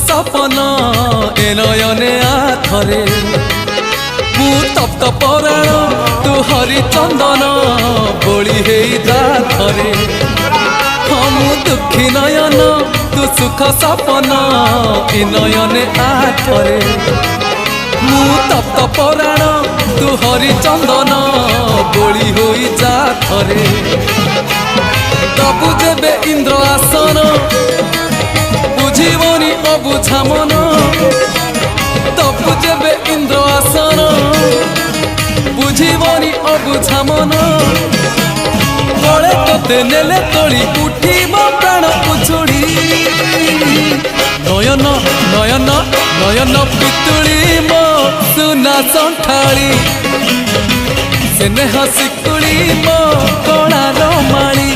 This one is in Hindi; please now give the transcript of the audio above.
सपन ए नयने आथरे मु तप्त पराण तू हरिचंदन बोली हे जाथरे मु दुखी नयन तू सुख सपन ए नयने आथरे मु तप्त पराण तू हरिचंदन बोली हो जाथरे तबु जेबे इंद्र आसन बुझीबनी अबुझा मन तबु जेबे इंद्र आसन बुझीबनी अबुझा मन तले तोते नेले तोड़ी उठी मो प्राण उछुड़ी नयन नयन नयन पितुड़ी मो सुना संठाड़ी सेने हसिकुड़ी मो कणार माड़ी